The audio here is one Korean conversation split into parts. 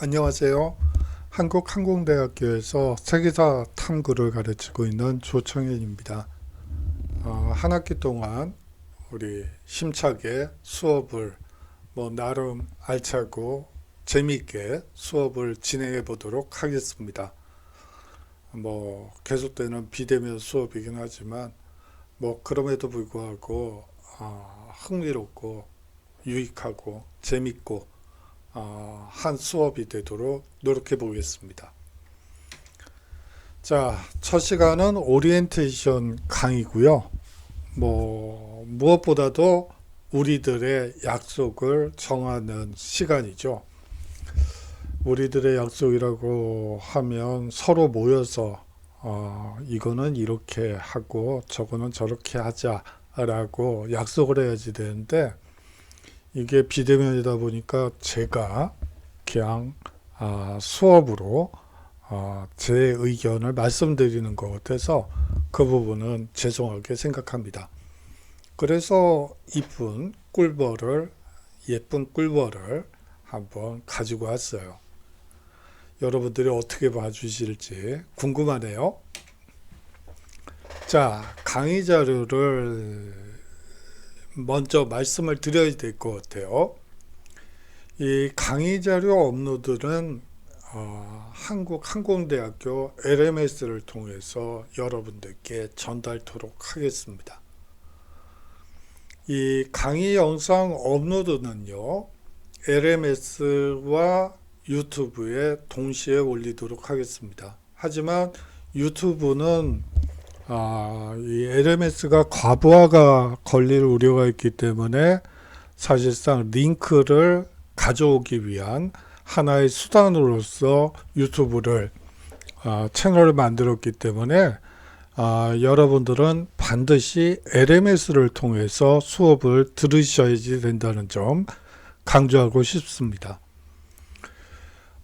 안녕하세요. 한국항공대학교에서 세계사 탐구를 가르치고 있는 조청현입니다. 한 학기 동안 우리 힘차게 수업을 나름 알차고 재미있게 수업을 진행해 보도록 하겠습니다. 계속되는 비대면 수업이긴 하지만 그럼에도 불구하고 흥미롭고 유익하고 재밌고 한 수업이 되도록 노력해 보겠습니다. 자, 첫 시간은 오리엔테이션 강의고요. 무엇보다도 우리들의 약속을 정하는 시간이죠. 우리들의 약속이라고 하면 서로 모여서 이거는 이렇게 하고 저거는 저렇게 하자라고 약속을 해야지 되는데 이게 비대면이다 보니까 제가 그냥 수업으로 제 의견을 말씀드리는 것 같아서 그 부분은 죄송하게 생각합니다. 그래서 예쁜 꿀벌을 한번 가지고 왔어요. 여러분들이 어떻게 봐주실지 궁금하네요. 자, 강의 자료를 먼저 말씀을 드려야 될 것 같아요. 이 강의 자료 업로드는 한국항공대학교 LMS를 통해서 여러분들께 전달토록 하겠습니다. 이 강의 영상 업로드는요, LMS와 유튜브에 동시에 올리도록 하겠습니다. 하지만 유튜브는 이 LMS가 과부하가 걸릴 우려가 있기 때문에 사실상 링크를 가져오기 위한 하나의 수단으로서 유튜브를 채널을 만들었기 때문에 여러분들은 반드시 LMS를 통해서 수업을 들으셔야지 된다는 점 강조하고 싶습니다.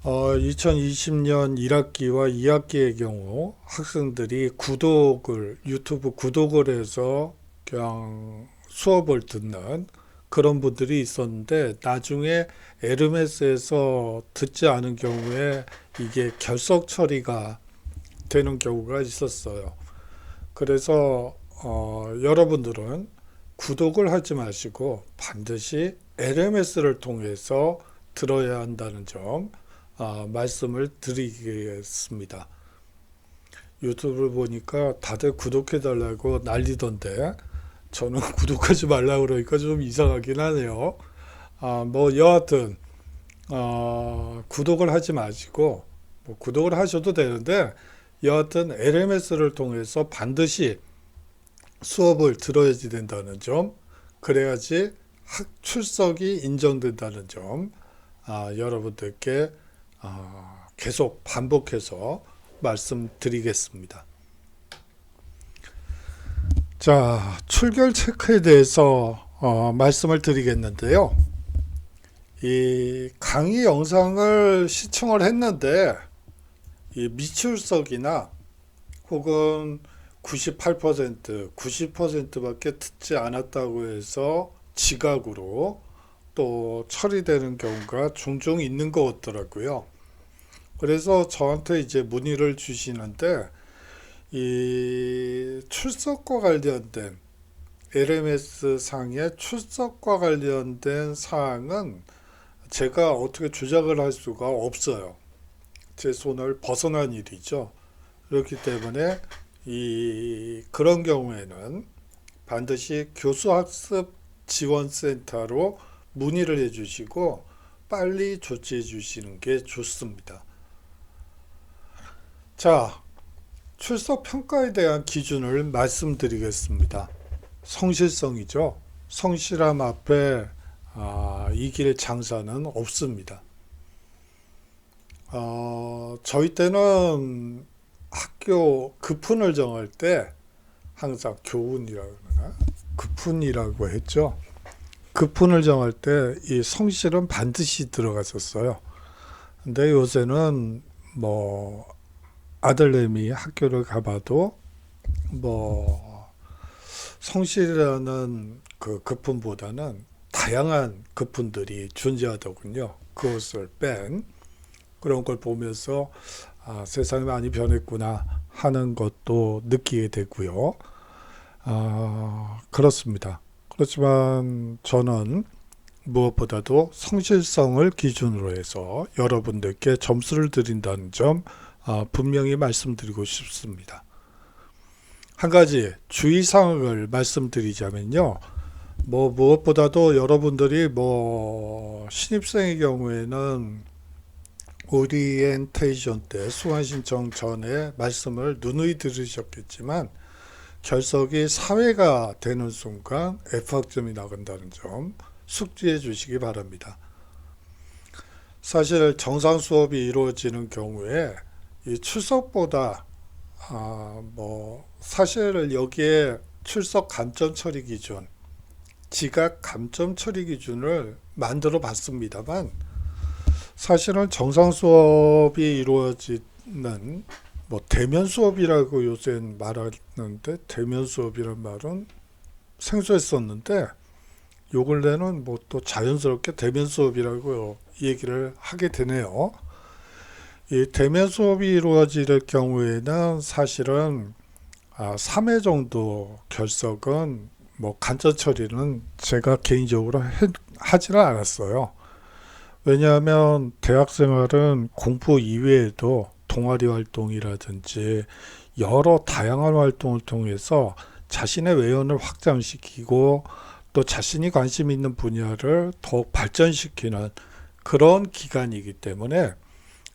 2020년 1학기와 2학기의 경우 학생들이 유튜브 구독을 해서 그냥 수업을 듣는 그런 분들이 있었는데 나중에 LMS에서 듣지 않은 경우에 이게 결석 처리가 되는 경우가 있었어요. 그래서 여러분들은 구독을 하지 마시고 반드시 LMS를 통해서 들어야 한다는 점 말씀을 드리겠습니다. 유튜브를 보니까 다들 구독해달라고 난리던데 저는 구독하지 말라고 그러니까 좀 이상하긴 하네요. 여하튼 구독을 하지 마시고 구독을 하셔도 되는데 여하튼 LMS를 통해서 반드시 수업을 들어야지 된다는 점, 그래야지 출석이 인정된다는 점 여러분들께 계속 반복해서 말씀드리겠습니다. 자, 출결 체크에 대해서 말씀을 드리겠는데요. 이 강의 영상을 시청을 했는데 이 미출석이나 혹은 98%, 90%밖에 듣지 않았다고 해서 지각으로 또 처리되는 경우가 종종 있는 것 같더라고요. 그래서 저한테 이제 문의를 주시는데 이 출석과 관련된 LMS 상의 출석과 관련된 사항은 제가 어떻게 조작을 할 수가 없어요. 제 손을 벗어난 일이죠. 그렇기 때문에 그런 경우에는 반드시 교수학습 지원센터로 문의를 해주시고 빨리 조치해 주시는 게 좋습니다. 자, 출석 평가에 대한 기준을 말씀드리겠습니다. 성실성이죠. 성실함 앞에 이길 장사는 없습니다. 저희 때는 학교 급훈을 정할 때 항상 교훈이라고 하나? 급훈이라고 했죠. 급훈을 정할 때 이 성실은 반드시 들어갔었어요. 근데 요새는 아들내미 학교를 가봐도 성실이라는 그 급훈보다는 다양한 급훈들이 존재하더군요. 그것을 뺀 그런 걸 보면서 세상이 많이 변했구나 하는 것도 느끼게 되고요. 그렇습니다. 그렇지만 저는 무엇보다도 성실성을 기준으로 해서 여러분들께 점수를 드린다는 점 분명히 말씀드리고 싶습니다. 한 가지 주의사항을 말씀드리자면요. 무엇보다도 여러분들이 신입생의 경우에는 오리엔테이션 때 수강 신청 전에 말씀을 누누이 들으셨겠지만 결석이 사회가 되는 순간 F학점이 나간다는 점 숙지해 주시기 바랍니다. 사실 정상 수업이 이루어지는 경우에 이 출석보다 사실 여기에 출석 감점 처리 기준, 지각 감점 처리 기준을 만들어 봤습니다만 사실은 정상 수업이 이루어지는 대면 수업이라고 요새는 말하는데 대면 수업이란 말은 생소했었는데 요 근래는 또 자연스럽게 대면 수업이라고 얘기를 하게 되네요. 이 대면 수업이 이루어질 경우에는 사실은 3회 정도 결석은 간접 처리는 제가 개인적으로 하지는 않았어요. 왜냐하면 대학 생활은 공부 이외에도 동아리 활동이라든지 여러 다양한 활동을 통해서 자신의 외연을 확장시키고 또 자신이 관심 있는 분야를 더욱 발전시키는 그런 기간이기 때문에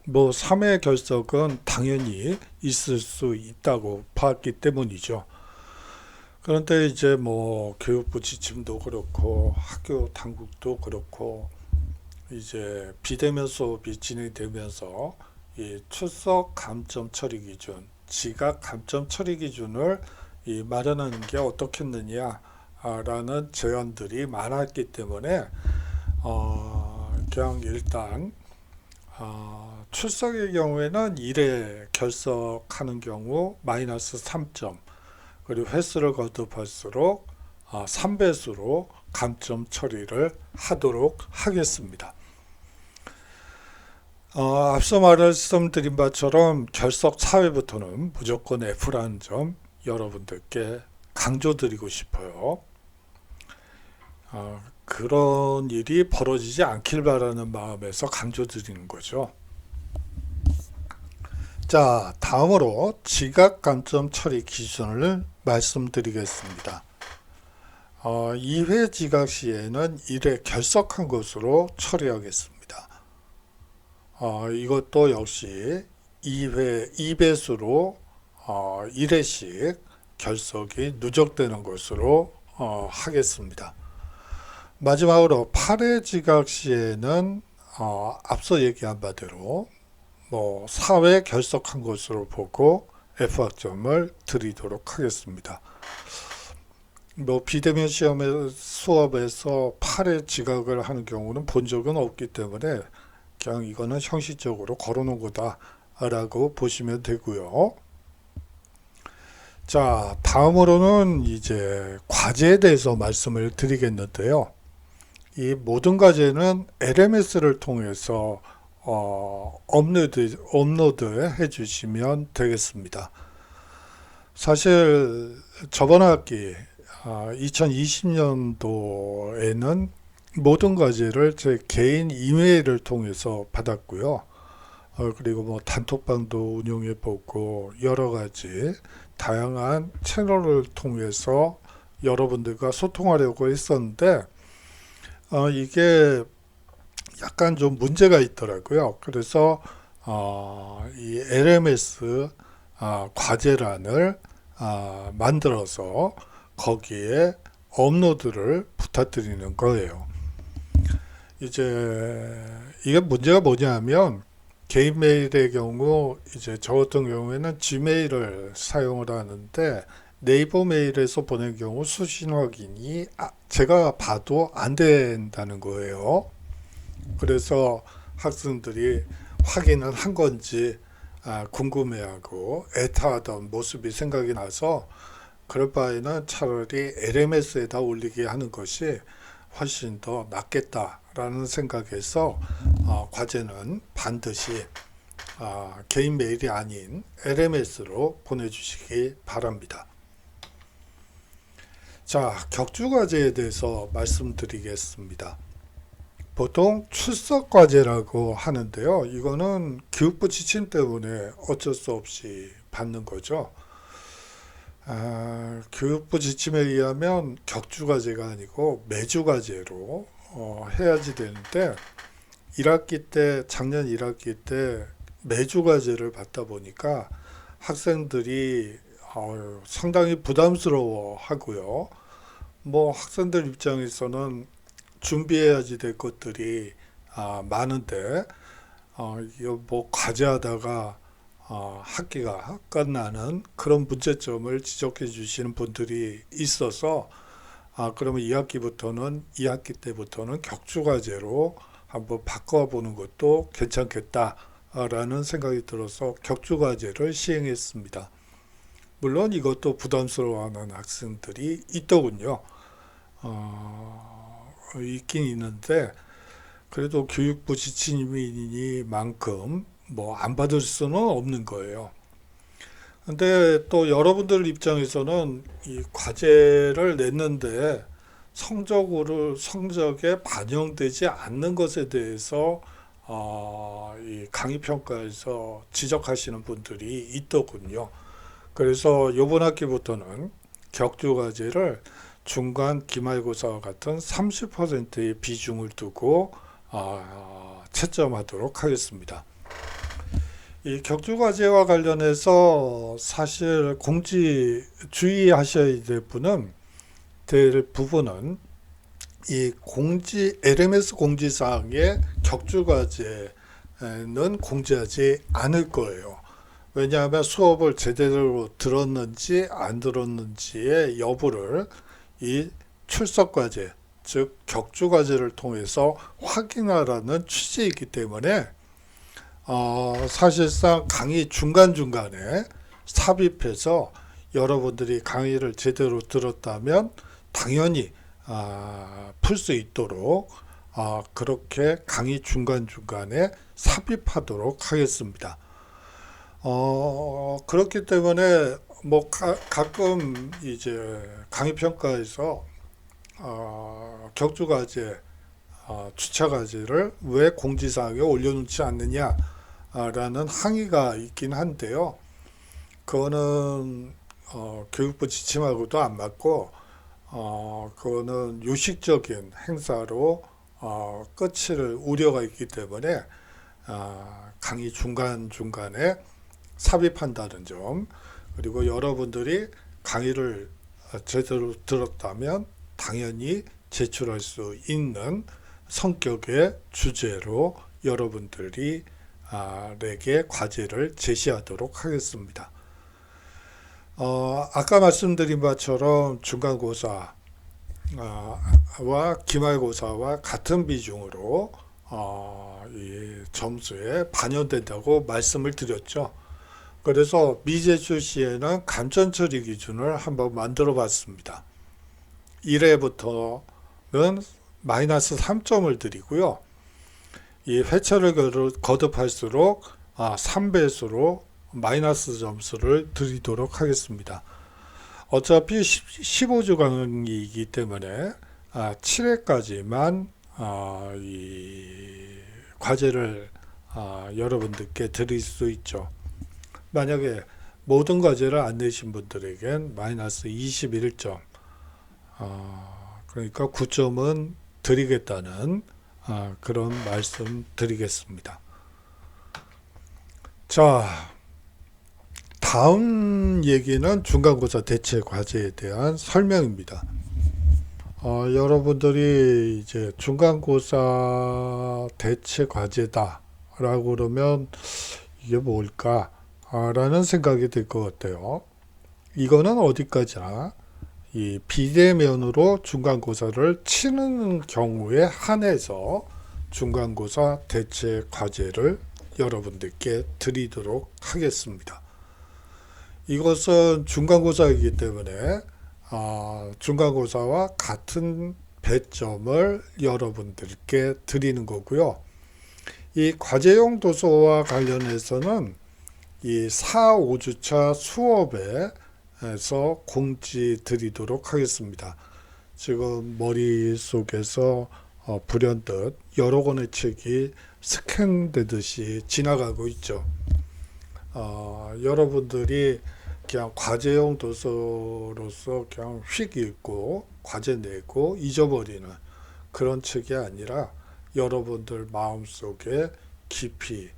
3회 결석은 당연히 있을 수 있다고 봤기 때문이죠. 그런데 이제 교육부 지침도 그렇고 학교 당국도 그렇고 이제 비대면 수업이 진행되면서 이 출석 감점 처리 기준, 지각 감점 처리 기준을 마련하는 게 어떻겠느냐라는 제안들이 많았기 때문에 그냥 일단 출석의 경우에는 1회 결석하는 경우 마이너스 3점, 그리고 횟수를 거듭할수록 3배수로 감점 처리를 하도록 하겠습니다. 앞서 말씀드린 바처럼 결석 4회부터는 무조건 F라는 점 여러분들께 강조드리고 싶어요. 그런 일이 벌어지지 않길 바라는 마음에서 강조드리는 거죠. 자, 다음으로 지각 감점 처리 기준을 말씀드리겠습니다. 2회 지각 시에는 1회 결석한 것으로 처리하겠습니다. 이것도 역시 2배수로 1회씩 결석이 누적되는 것으로 하겠습니다. 마지막으로 8회 지각 시에는 앞서 얘기한 바대로 4회 결석한 것으로 보고 F학점을 드리도록 하겠습니다. 비대면 수업에서 8회 지각을 하는 경우는 본 적은 없기 때문에 그냥 이거는 형식적으로 걸어놓은 거다라고 보시면 되고요. 자, 다음으로는 이제 과제에 대해서 말씀을 드리겠는데요. 이 모든 과제는 LMS를 통해서 업로드 해주시면 되겠습니다. 사실 저번 학기 2020년도에는 모든 과제를 제 개인 이메일을 통해서 받았고요. 그리고 단톡방도 운영해 보고 여러 가지 다양한 채널을 통해서 여러분들과 소통하려고 했었는데 이게 약간 좀 문제가 있더라고요. 그래서 이 LMS 과제란을 만들어서 거기에 업로드를 부탁드리는 거예요. 이제 이게 문제가 뭐냐면 개인 메일의 경우 이제 저 같은 경우에는 지메일을 사용을 하는데 네이버 메일에서 보낸 경우 수신 확인이 제가 봐도 안 된다는 거예요. 그래서 학생들이 확인을 한 건지 궁금해하고 애타하던 모습이 생각이 나서 그럴 바에는 차라리 LMS에다 올리게 하는 것이 훨씬 더 낫겠다라는 생각에서 과제는 반드시 개인 메일이 아닌 LMS로 보내주시기 바랍니다. 자, 격주과제에 대해서 말씀드리겠습니다. 보통 출석과제라고 하는데요. 이거는 교육부 지침 때문에 어쩔 수 없이 받는 거죠. 교육부 지침에 의하면 격주과제가 아니고 매주과제로 해야지 되는데 1학기 때, 작년 1학기 때 매주과제를 받다 보니까 학생들이 상당히 부담스러워 하고요. 뭐 학생들 입장에서는 준비해야지 될 것들이 많은데 이거 뭐 과제하다가 학기가 끝나는 그런 문제점을 지적해 주시는 분들이 있어서 그러면 2학기 때부터는 격주과제로 한번 바꿔보는 것도 괜찮겠다라는 생각이 들어서 격주과제를 시행했습니다. 물론 이것도 부담스러워하는 학생들이 있더군요. 있긴 있는데 그래도 교육부 지침이니만큼 뭐 안 받을 수는 없는 거예요. 근데 또 여러분들 입장에서는 이 과제를 냈는데 성적에 반영되지 않는 것에 대해서 이 강의평가에서 지적하시는 분들이 있더군요. 그래서 이번 학기부터는 격주과제를 중간 기말고사와 같은 30%의 비중을 두고 채점하도록 하겠습니다. 이 격주과제와 관련해서 사실 주의하셔야 될 부분은 이 LMS 공지사항에 격주과제는 공지하지 않을 거예요. 왜냐하면 수업을 제대로 들었는지 안 들었는지의 여부를 이 출석과제, 즉 격주과제를 통해서 확인하라는 취지이기 때문에 사실상 강의 중간중간에 삽입해서 여러분들이 강의를 제대로 들었다면 당연히 풀 수 있도록 그렇게 강의 중간중간에 삽입하도록 하겠습니다. 그렇기 때문에 뭐 가끔 이제 강의평가에서 격주과제, 주차과제를 왜 공지사항에 올려놓지 않느냐라는 항의가 있긴 한데요. 그거는 교육부 지침하고도 안 맞고 그거는 요식적인 행사로 끝을 우려가 있기 때문에 강의 중간중간에 삽입한다는 점, 그리고 여러분들이 강의를 제대로 들었다면 당연히 제출할 수 있는 성격의 주제로 여러분들이 내게 과제를 제시하도록 하겠습니다. 아까 말씀드린 바처럼 중간고사와 기말고사와 같은 비중으로 이 점수에 반영된다고 말씀을 드렸죠. 그래서 미제출 시에는 감점 처리 기준을 한번 만들어 봤습니다. 1회부터는 마이너스 3점을 드리고요. 이 회차를 거듭할수록 3배수로 마이너스 점수를 드리도록 하겠습니다. 어차피 15주 강의이기 때문에 7회까지만 이 과제를 여러분들께 드릴 수 있죠. 만약에 모든 과제를 안 내신 분들에겐 마이너스 21점, 그러니까 9점은 드리겠다는 그런 말씀 드리겠습니다. 자, 다음 얘기는 중간고사 대체 과제에 대한 설명입니다. 여러분들이 이제 중간고사 대체 과제다 라고 그러면 이게 뭘까 라는 생각이 들 것 같아요. 이거는 어디까지나 이 비대면으로 중간고사를 치는 경우에 한해서 중간고사 대체 과제를 여러분들께 드리도록 하겠습니다. 이것은 중간고사이기 때문에 중간고사와 같은 배점을 여러분들께 드리는 거고요. 이 과제용 도서와 관련해서는 이 4, 5주차 수업에서 공지 드리도록 하겠습니다. 지금 머릿속에서 불현듯 여러 권의 책이 스캔되듯이 지나가고 있죠. 여러분들이 그냥 과제용 도서로서 그냥 휙 읽고 과제 내고 잊어버리는 그런 책이 아니라 여러분들 마음속에 깊이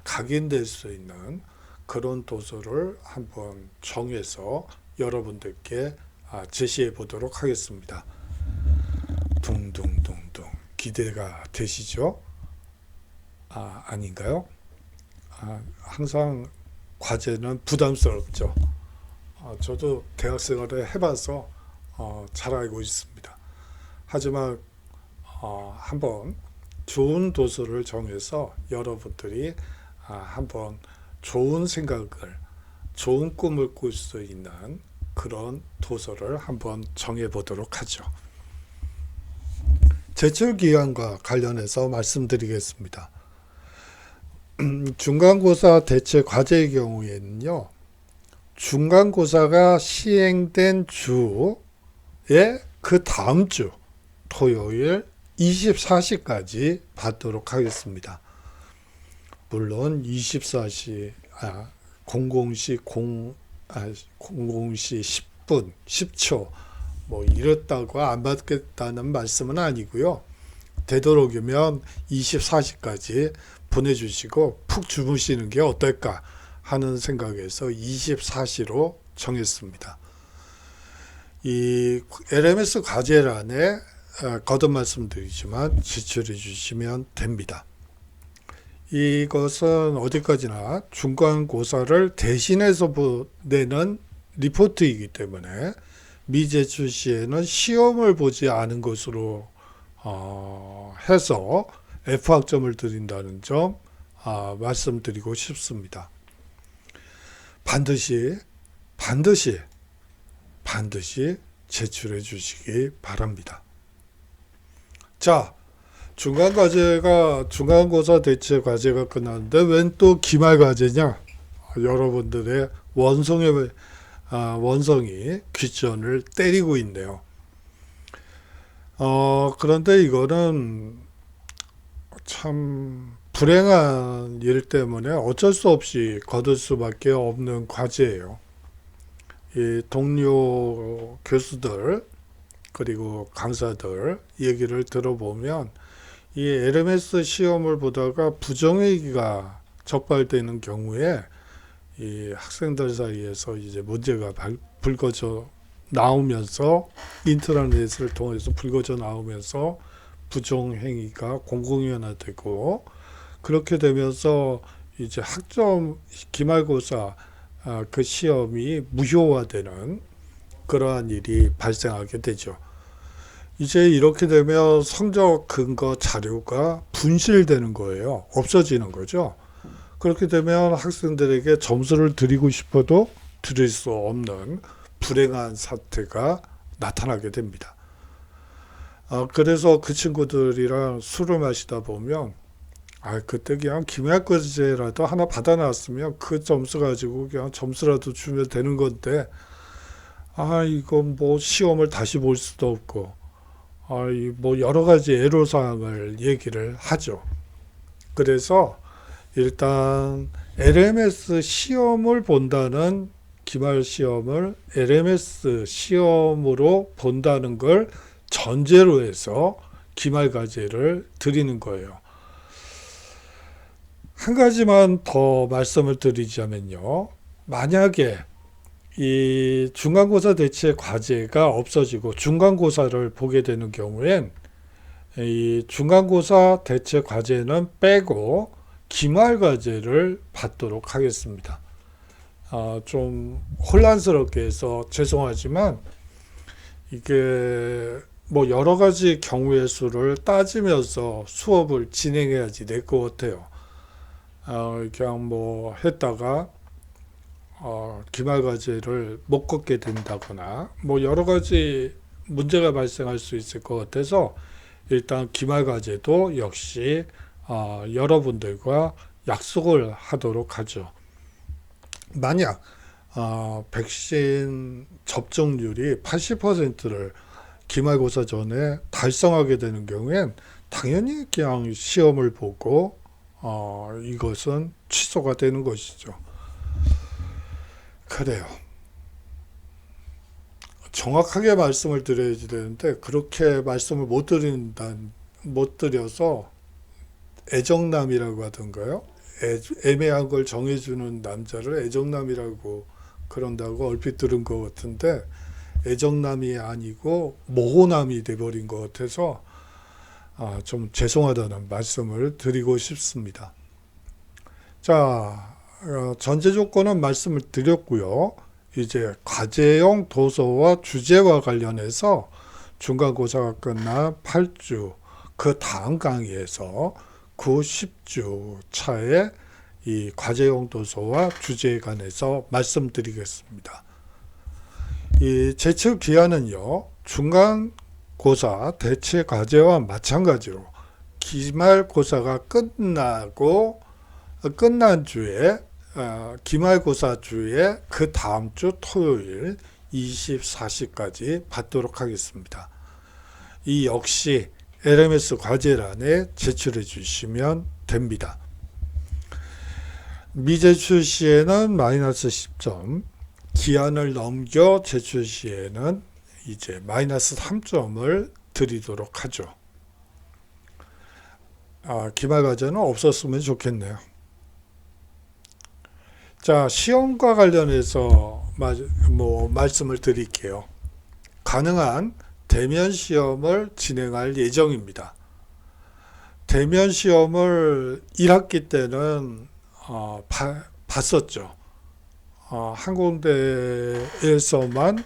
각인될 수 있는 그런 도서를 한번 정해서 여러분들께 제시해 보도록 하겠습니다. 둥둥둥둥 기대가 되시죠? 아닌가요? 항상 과제는 부담스럽죠. 저도 대학 생활을 해봐서 잘 알고 있습니다. 하지만 한번 좋은 도서를 정해서 여러분들이 한번 좋은 생각을, 좋은 꿈을 꿀 수 있는 그런 도서를 한번 정해 보도록 하죠. 제출 기간과 관련해서 말씀드리겠습니다. 중간고사 대체 과제의 경우에는요, 중간고사가 시행된 주에 그 다음 주 토요일 24시까지 받도록 하겠습니다. 물론 24시 00시 10분 10초 뭐 이렇다고 안 받겠다는 말씀은 아니고요. 되도록이면 24시까지 보내주시고 푹 주무시는 게 어떨까 하는 생각에서 24시로 정했습니다. 이 LMS 과제란에 거듭 말씀드리지만 제출해 주시면 됩니다. 이것은 어디까지나 중간고사를 대신해서 내는 리포트이기 때문에 미제출 시에는 시험을 보지 않은 것으로 해서 F학점을 드린다는 점 말씀드리고 싶습니다. 반드시 제출해 주시기 바랍니다. 자, 중간고사 대체 과제가 끝났는데 웬 또 기말 과제냐? 여러분들의 원성이 귓전을 때리고 있네요. 그런데 이거는 참 불행한 일 때문에 어쩔 수 없이 거둘 수밖에 없는 과제예요. 이 동료 교수들 그리고 강사들 얘기를 들어보면 이 LMS 시험을 보다가 부정행위가 적발되는 경우에 이 학생들 사이에서 이제 문제가 불거져 나오면서 인터넷을 통해서 불거져 나오면서 부정행위가 공공연화되고 그렇게 되면서 이제 학점 기말고사 그 시험이 무효화되는 그러한 일이 발생하게 되죠. 이제 이렇게 되면 성적 근거 자료가 분실되는 거예요. 없어지는 거죠. 그렇게 되면 학생들에게 점수를 드리고 싶어도 드릴 수 없는 불행한 사태가 나타나게 됩니다. 그래서 그 친구들이랑 술을 마시다 보면 그때 그냥 기말고사라도 하나 받아놨으면 그 점수 가지고 그냥 점수라도 주면 되는 건데 이거 뭐 시험을 다시 볼 수도 없고 뭐 여러 가지 애로사항을 얘기를 하죠. 그래서 일단 LMS 시험을 본다는 기말 시험을 LMS 시험으로 본다는 걸 전제로 해서 기말 과제를 드리는 거예요. 한 가지만 더 말씀을 드리자면요. 만약에 이 중간고사 대체 과제가 없어지고 중간고사를 보게 되는 경우엔 이 중간고사 대체 과제는 빼고 기말 과제를 받도록 하겠습니다. 좀 혼란스럽게 해서 죄송하지만 이게 뭐 여러 가지 경우의 수를 따지면서 수업을 진행해야지 될 것 같아요. 그냥 뭐 했다가 기말 과제를 못 걷게 된다거나 뭐 여러 가지 문제가 발생할 수 있을 것 같아서 일단 기말 과제도 역시 여러분들과 약속을 하도록 하죠. 만약 백신 접종률이 80%를 기말고사 전에 달성하게 되는 경우엔 당연히 그냥 시험을 보고 이것은 취소가 되는 것이죠. 그래요. 정확하게 말씀을 드려야 되는데 그렇게 말씀을 못 드려서 애정남이라고 하던가요? 애매한 걸 정해주는 남자를 애정남이라고 그런다고 얼핏 들은 것 같은데 애정남이 아니고 모호남이 돼버린 것 같아서 좀 죄송하다는 말씀을 드리고 싶습니다. 자, 전제 조건은 말씀을 드렸고요. 이제 과제형 도서와 주제와 관련해서 중간고사가 끝난 8주 그 다음 강의에서 9, 10주 차에 이 과제형 도서와 주제에 관해서 말씀드리겠습니다. 이 제출 기한은요, 중간고사 대체 과제와 마찬가지로 기말고사가 끝난 주에 기말고사 주에 그 다음 주 토요일 24시까지 받도록 하겠습니다. 이 역시 LMS 과제란에 제출해 주시면 됩니다. 미제출 시에는 마이너스 10점, 기한을 넘겨 제출 시에는 이제 마이너스 3점을 드리도록 하죠. 기말 과제는 없었으면 좋겠네요. 자, 시험과 관련해서 말씀을 드릴게요. 가능한 대면 시험을 진행할 예정입니다. 대면 시험을 1학기 때는 봤었죠. 한 군데에서만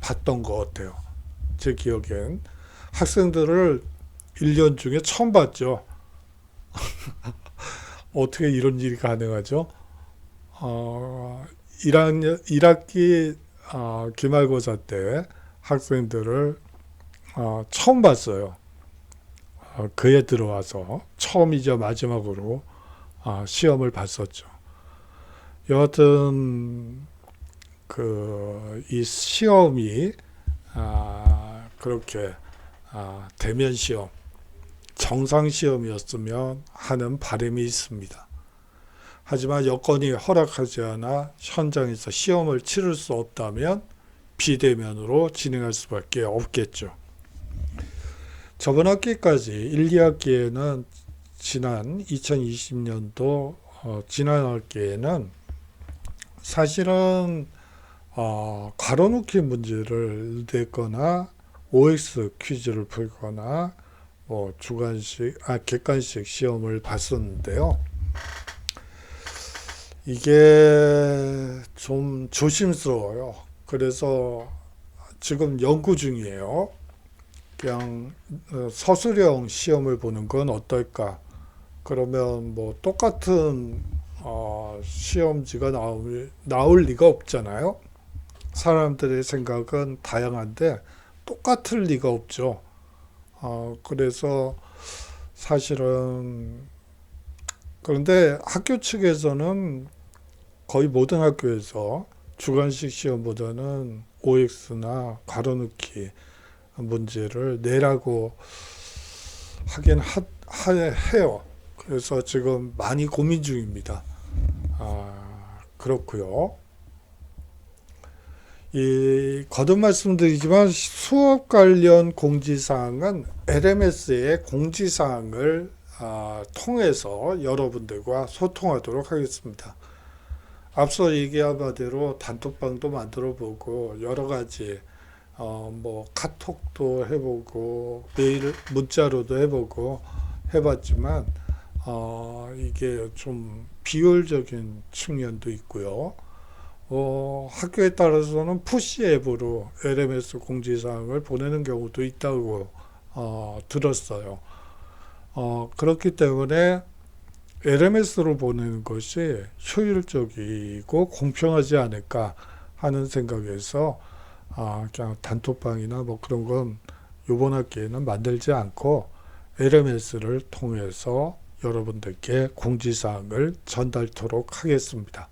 봤던 것 같아요. 제 기억엔 학생들을 1년 중에 처음 봤죠. 어떻게 이런 일이 가능하죠? 1학기 기말고사 때 학생들을 처음 봤어요. 그에 들어와서 처음이자 마지막으로 시험을 봤었죠. 여하튼 이 시험이 그렇게 대면 시험, 정상 시험이었으면 하는 바람이 있습니다. 하지만 여건이 허락하지 않아 현장에서 시험을 치를 수 없다면 비대면으로 진행할 수밖에 없겠죠. 저번 학기까지 1, 2학기에는 지난 2020년도 지난 학기에는 사실은 괄호넣기 문제를 냈거나 OX 퀴즈를 풀거나 객관식 시험을 봤었는데요. 이게 좀 조심스러워요. 그래서 지금 연구 중이에요. 그냥 서술형 시험을 보는 건 어떨까? 그러면 똑같은 시험지가 나올 리가 없잖아요. 사람들의 생각은 다양한데 똑같을 리가 없죠. 그래서 사실은 그런데 학교 측에서는 거의 모든 학교에서 주관식 시험보다는 OX나 괄호넣기 문제를 내라고 하긴 해요. 그래서 지금 많이 고민 중입니다. 그렇고요. 거듭 말씀드리지만 수업 관련 공지사항은 LMS의 공지사항을 통해서 여러분들과 소통하도록 하겠습니다. 앞서 얘기한 바대로 단톡방도 만들어 보고 여러 가지 카톡도 해보고 메일 문자로도 해보고 해봤지만 이게 좀 비효율적인 측면도 있고요. 학교에 따라서는 푸시 앱으로 LMS 공지사항을 보내는 경우도 있다고 들었어요. 그렇기 때문에 LMS로 보내는 것이 효율적이고 공평하지 않을까 하는 생각에서 그냥 단톡방이나 그런 건 이번 학기에는 만들지 않고 LMS를 통해서 여러분들께 공지사항을 전달토록 하겠습니다.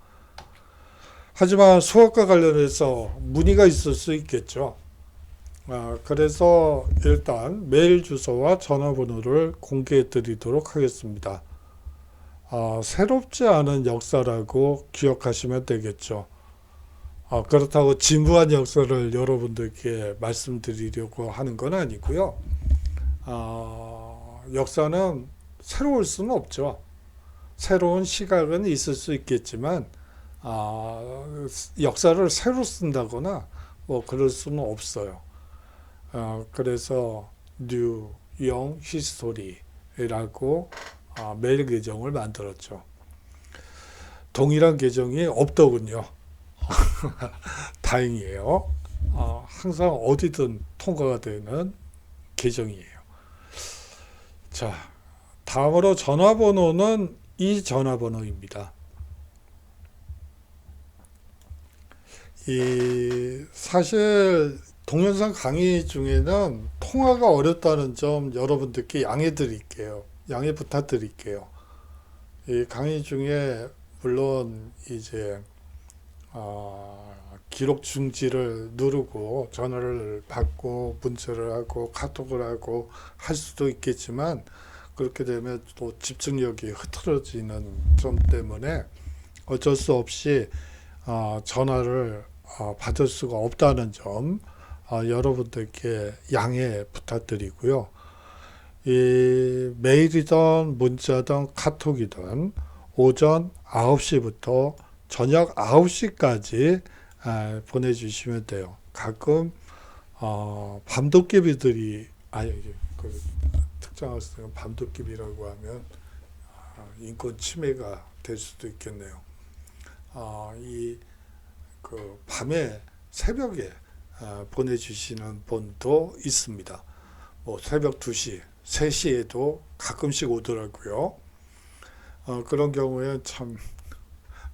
하지만 수업과 관련해서 문의가 있을 수 있겠죠. 그래서 일단 메일 주소와 전화번호를 공개해 드리도록 하겠습니다. 새롭지 않은 역사라고 기억하시면 되겠죠. 그렇다고 진부한 역사를 여러분들께 말씀드리려고 하는 건 아니고요. 역사는 새로울 수는 없죠. 새로운 시각은 있을 수 있겠지만 역사를 새로 쓴다거나 뭐 그럴 수는 없어요. 그래서 New Young History라고 메일 계정을 만들었죠. 동일한 계정이 없더군요. 다행이에요. 항상 어디든 통과가 되는 계정이에요. 자, 다음으로 전화번호는 이 전화번호입니다. 사실 동영상 강의 중에는 통화가 어렵다는 점 여러분들께 양해 드릴게요. 양해 부탁드릴게요. 이 강의 중에 물론 이제 기록 중지를 누르고 전화를 받고 문자를 하고 카톡을 하고 할 수도 있겠지만 그렇게 되면 또 집중력이 흐트러지는 점 때문에 어쩔 수 없이 전화를 받을 수가 없다는 점 여러분들께 양해 부탁드리고요. 이 메일이든 문자든 카톡이든 오전 9시부터 저녁 9시까지 보내주시면 돼요. 가끔 밤도깨비들이 그 특정 학생은 밤도깨비라고 하면 인권 침해가 될 수도 있겠네요. 그 밤에 새벽에 보내주시는 분도 있습니다. 뭐 새벽 2시, 3시에도 가끔씩 오더라고요. 그런 경우에 참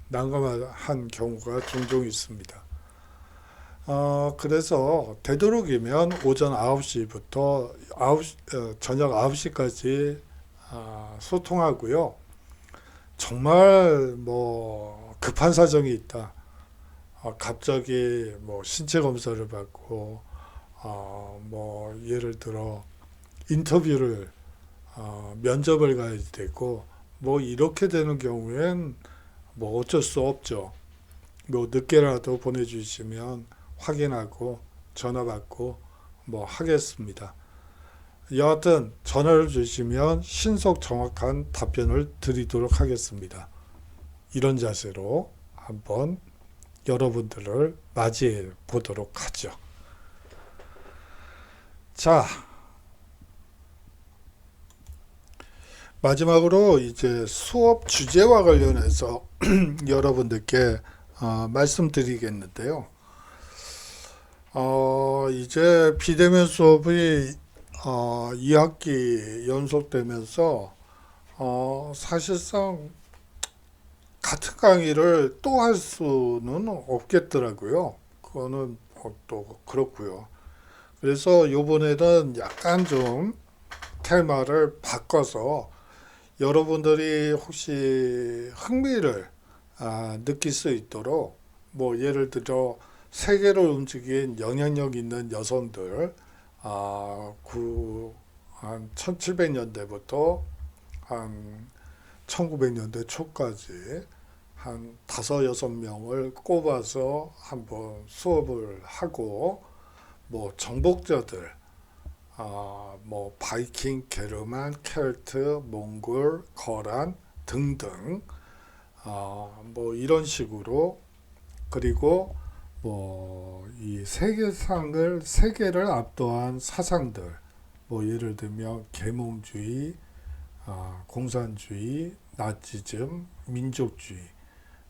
난감한 경우가 종종 있습니다. 그래서 되도록이면 오전 9시부터 저녁 9시까지 소통하고요. 정말 뭐 급한 사정이 있다. 갑자기 뭐 신체 검사를 받고 뭐 예를 들어 인터뷰를 면접을 가야 되고 뭐 이렇게 되는 경우엔 뭐 어쩔 수 없죠. 뭐 늦게라도 보내주시면 확인하고 전화 받고 뭐 하겠습니다. 여하튼 전화를 주시면 신속 정확한 답변을 드리도록 하겠습니다. 이런 자세로 한번 여러분들을 맞이해 보도록 하죠. 자, 마지막으로 이제 수업 주제와 관련해서 여러분들께 말씀드리겠는데요. 이제 비대면 수업이 2학기 연속되면서 사실상 같은 강의를 또 할 수는 없겠더라고요. 그거는 또 그렇고요. 그래서 요번에는 약간 좀 테마를 바꿔서 여러분들이 혹시 흥미를 느낄 수 있도록 뭐 예를 들어 세계를 움직인 영향력 있는 여성들 한 1700년대부터 한 1900년대 초까지 한 5-6명을 꼽아서 한번 수업을 하고 뭐 정복자들 뭐 바이킹, 게르만, 켈트, 몽골, 거란 등등 뭐 이런 식으로 그리고 뭐 이 세계를 압도한 사상들 뭐 예를 들면 계몽주의, 공산주의, 나치즘, 민족주의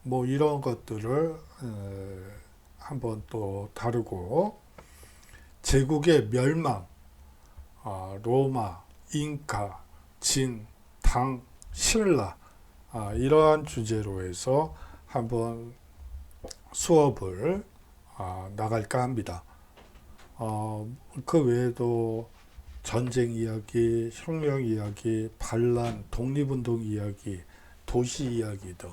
뭐 이런 것들을 한번 또 다루고 제국의 멸망 로마, 잉카, 진, 당, 신라 이러한 주제로 해서 한번 수업을 나갈까 합니다. 그 외에도 전쟁 이야기, 혁명 이야기, 반란, 독립운동 이야기, 도시 이야기 등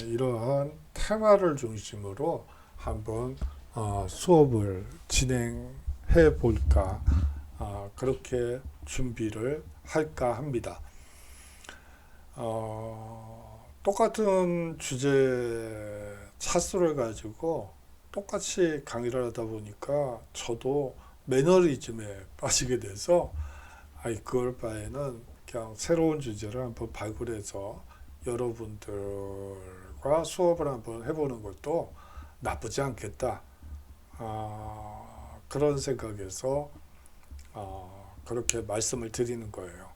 이러한 테마를 중심으로 한번 수업을 진행해 볼까 그렇게 준비를 할까 합니다. 똑같은 주제 차수를 가지고 똑같이 강의를 하다 보니까 저도 매너리즘에 빠지게 돼서 그럴 바에는 그냥 새로운 주제를 한번 발굴해서 여러분들과 수업을 한번 해보는 것도 나쁘지 않겠다. 그런 생각에서 그렇게 말씀을 드리는 거예요.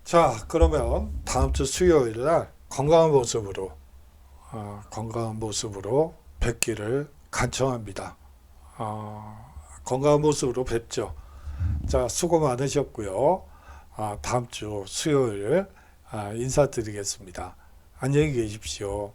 자, 그러면 다음 주 수요일 날 건강한 모습으로 뵙기를 간청합니다. 건강한 모습으로 뵙죠. 자, 수고 많으셨고요. 다음 주 수요일 인사드리겠습니다. 안녕히 계십시오.